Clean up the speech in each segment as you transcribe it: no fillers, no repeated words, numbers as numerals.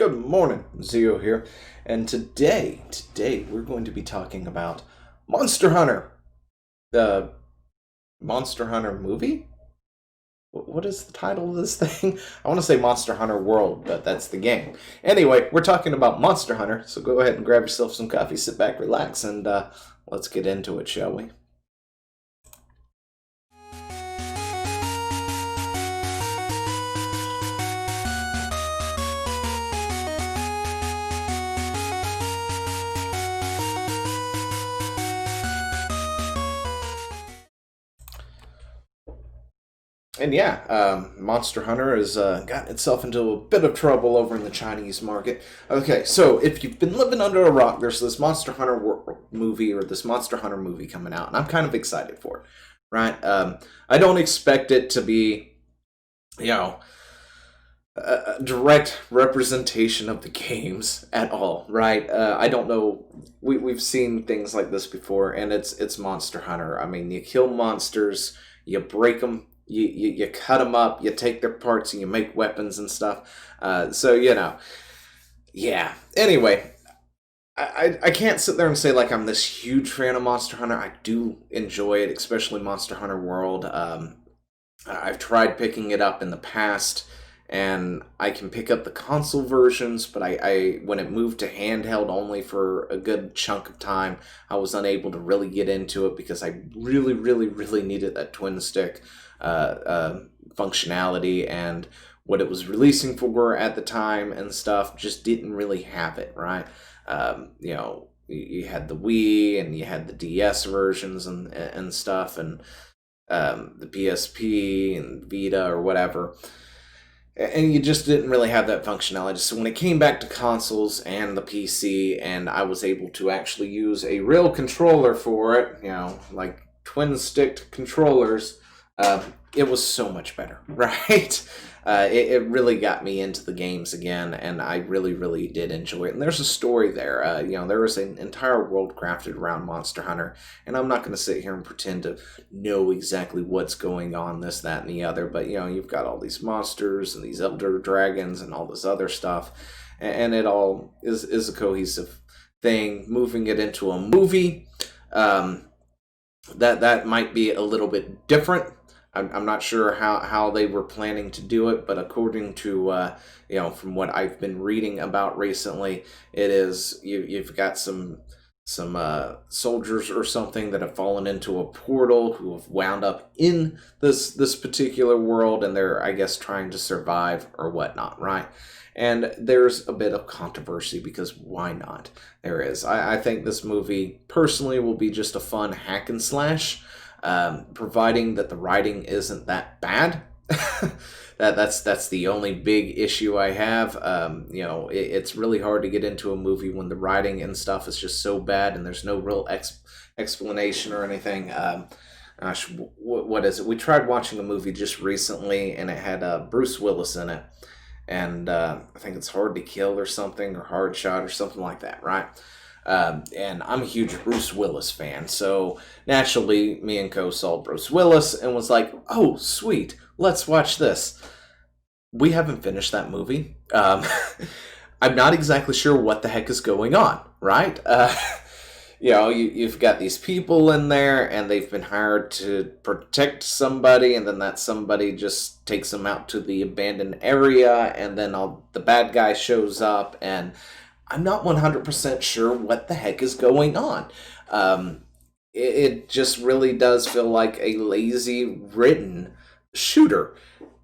Good morning, Zio here, and today we're going to be talking about Monster Hunter, the Monster Hunter movie. What is the title of this thing? I want to say Monster Hunter World, but that's the game. Anyway, we're talking about Monster Hunter, so go ahead and grab yourself some coffee, sit back, relax, and let's get into it, shall we? And yeah, Monster Hunter has gotten itself into a bit of trouble over in the Chinese market. Okay, so if you've been living under a rock, there's this Monster Hunter movie or this Monster Hunter movie coming out, and I'm kind of excited for it, right? I don't expect it to be, you know, a direct representation of the games at all, right? I don't know. We've seen things like this before, and it's Monster Hunter. I mean, you kill monsters, you break them. You cut them up, you take their parts, and you make weapons and stuff. So, yeah. Anyway, I can't sit there and say, like, I'm this huge fan of Monster Hunter. I do enjoy it, especially Monster Hunter World. I've tried picking it up in the past, and I can pick up the console versions, but I when it moved to handheld only for a good chunk of time, I was unable to really get into it because I really, really, really needed that twin stick functionality, and what it was releasing for at the time and stuff just didn't really have it, right? You had the Wii and you had the DS versions and stuff, and the PSP and Vita or whatever, and you just didn't really have that functionality. So when it came back to consoles and the PC, and I was able to actually use a real controller for it, like twin stick controllers, it was so much better, right? It really got me into the games again, and I really, really did enjoy it. And there's a story there. There was an entire world crafted around Monster Hunter, and I'm not going to sit here and pretend to know exactly what's going on, this, that, and the other, but, you've got all these monsters and these elder dragons and all this other stuff, and it all is a cohesive thing. Moving it into a movie, that might be a little bit different. I'm not sure how they were planning to do it, but according to, from what I've been reading about recently, it is, you've got some soldiers or something that have fallen into a portal who have wound up in this particular world, and they're, I guess, trying to survive or whatnot, right? And there's a bit of controversy because why not? There is. I think this movie, personally, will be just a fun hack and slash, providing that the writing isn't that bad. That's the only big issue I have. It's really hard to get into a movie when the writing and stuff is just so bad and there's no real explanation or anything. What is it? We tried watching a movie just recently, and it had Bruce Willis in it, and I think it's Hard to Kill or something, or Hard Shot or something like that, right? And I'm a huge Bruce Willis fan, so naturally, me and Co saw Bruce Willis and was like, oh, sweet, let's watch this. We haven't finished that movie. I'm not exactly sure what the heck is going on, right? You've got these people in there, and they've been hired to protect somebody, and then that somebody just takes them out to the abandoned area, and then the bad guy shows up, and I'm not 100% sure what the heck is going on. It just really does feel like a lazy written shooter.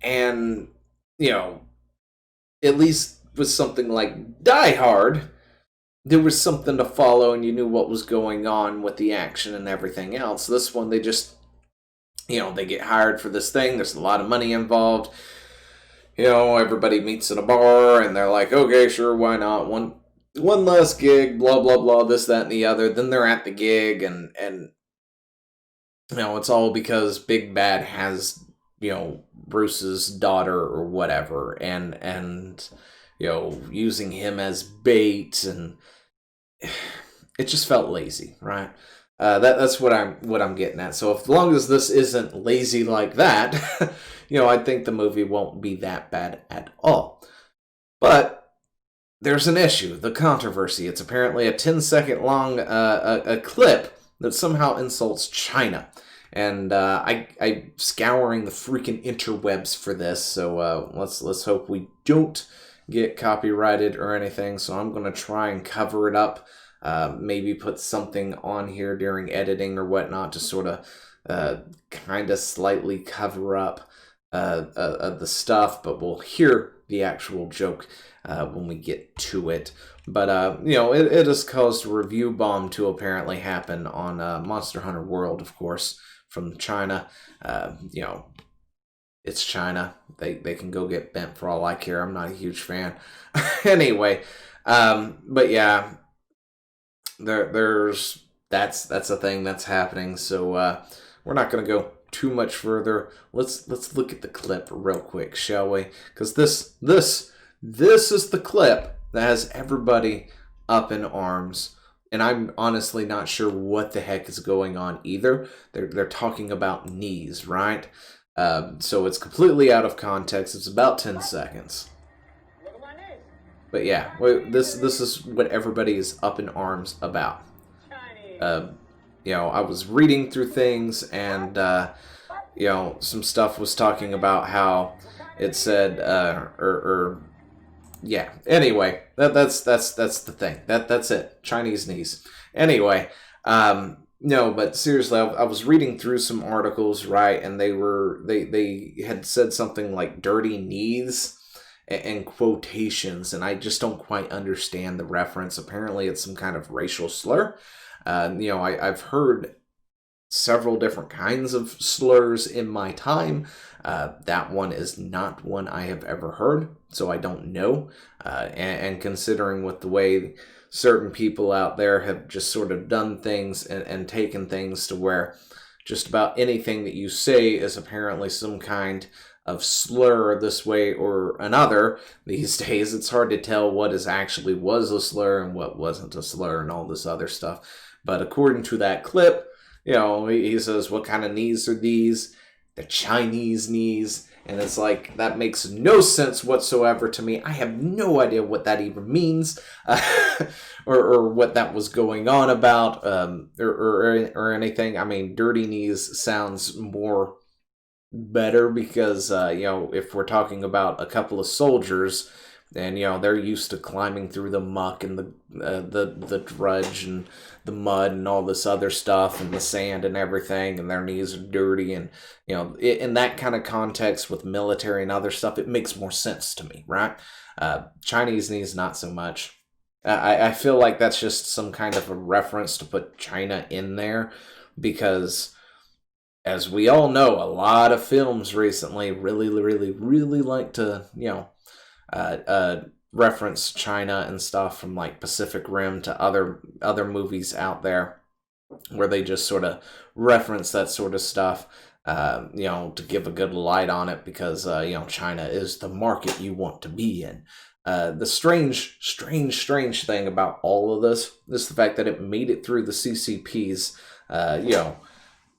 And, at least with something like Die Hard, there was something to follow and you knew what was going on with the action and everything else. This one, they just, they get hired for this thing. There's a lot of money involved. Everybody meets at a bar and they're like, okay, sure, why not? One less gig, blah, blah, blah, this, that, and the other. Then they're at the gig, and it's all because Big Bad has, Bruce's daughter or whatever, and using him as bait, and it just felt lazy, right? That's what I'm getting at. So as long as this isn't lazy like that, I think the movie won't be that bad at all. But there's an issue, the controversy. It's apparently a 10-second long a clip that somehow insults China. And I'm scouring the freaking interwebs for this, so let's hope we don't get copyrighted or anything. So I'm going to try and cover it up, maybe put something on here during editing or whatnot to sort of kind of slightly cover up the stuff, but we'll hear the actual joke when we get to it. But, it has caused a review bomb to apparently happen on Monster Hunter World, of course, from China. It's China. They can go get bent for all I care. I'm not a huge fan. Anyway, but yeah, there's that's a thing that's happening. So we're not going to go too much further. Let's look at the clip real quick, shall we? Because this is the clip that has everybody up in arms. And I'm honestly not sure what the heck is going on either. They're talking about knees, right? So it's completely out of context. It's about 10 seconds. But yeah, this is what everybody is up in arms about. I was reading through things, and some stuff was talking about how it said yeah. Anyway, that's the thing. That's it. Chinese knees. Anyway, no, but seriously, I was reading through some articles, right, and they had said something like dirty knees and quotations, and I just don't quite understand the reference. Apparently, it's some kind of racial slur. I've heard several different kinds of slurs in my time. That one is not one I have ever heard, so I don't know. And considering with the way certain people out there have just sort of done things and taken things to where just about anything that you say is apparently some kind of slur this way or another these days, it's hard to tell what actually was a slur and what wasn't a slur and all this other stuff. But according to that clip, he says, what kind of knees are these? The Chinese knees. And it's like, that makes no sense whatsoever to me. I have no idea what that even means, or what that was going on about, or anything. I mean, dirty knees sounds more better because, if we're talking about a couple of soldiers, and they're used to climbing through the muck and the drudge and the mud and all this other stuff and the sand and everything, and their knees are dirty, and in that kind of context with military and other stuff, it makes more sense to me, right? Chinese knees, not so much. I feel like that's just some kind of a reference to put China in there because, as we all know, a lot of films recently really like to reference China and stuff from like Pacific Rim to other movies out there where they just sort of reference that sort of stuff, to give a good light on it because, China is the market you want to be in. The strange thing about all of this is the fact that it made it through the CCP's,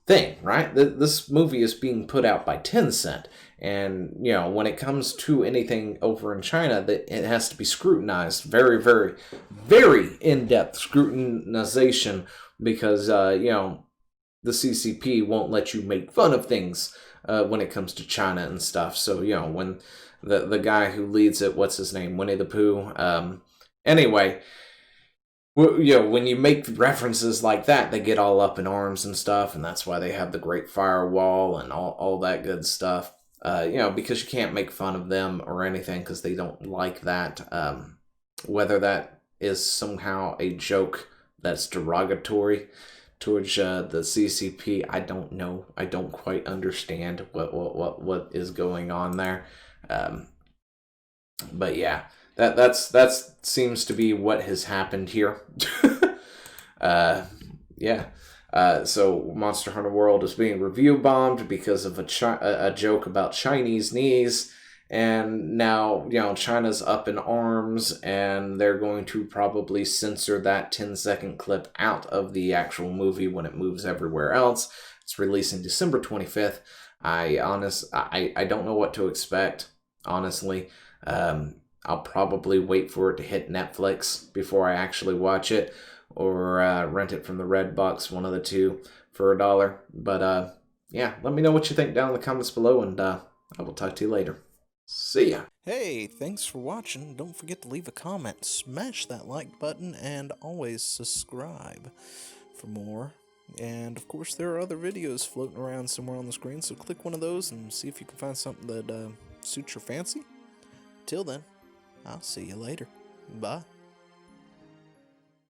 thing, right? This movie is being put out by Tencent. And, when it comes to anything over in China, that it has to be scrutinized. Very, very, very in-depth scrutinization because, the CCP won't let you make fun of things when it comes to China and stuff. So, when the guy who leads it, what's his name? Winnie the Pooh. Anyway, when you make references like that, they get all up in arms and stuff, and that's why they have the Great Firewall and all that good stuff. Because you can't make fun of them or anything because they don't like that. Whether that is somehow a joke that's derogatory towards the CCP, I don't know. I don't quite understand what is going on there. But yeah, that seems to be what has happened here. Yeah. So Monster Hunter World is being review bombed because of a joke about Chinese knees, and now China's up in arms, and they're going to probably censor that 10-second clip out of the actual movie when it moves everywhere else. It's releasing December 25th. I don't know what to expect, honestly. I'll probably wait for it to hit Netflix before I actually watch it, or rent it from the Redbox, one of the two, for $1. But yeah, let me know what you think down in the comments below, and I will talk to you later. See ya. Hey, thanks for watching. Don't forget to leave a comment, smash that like button, and always subscribe for more. And of course, there are other videos floating around somewhere on the screen, so click one of those and see if you can find something that suits your fancy. Till then, I'll see you later. Bye.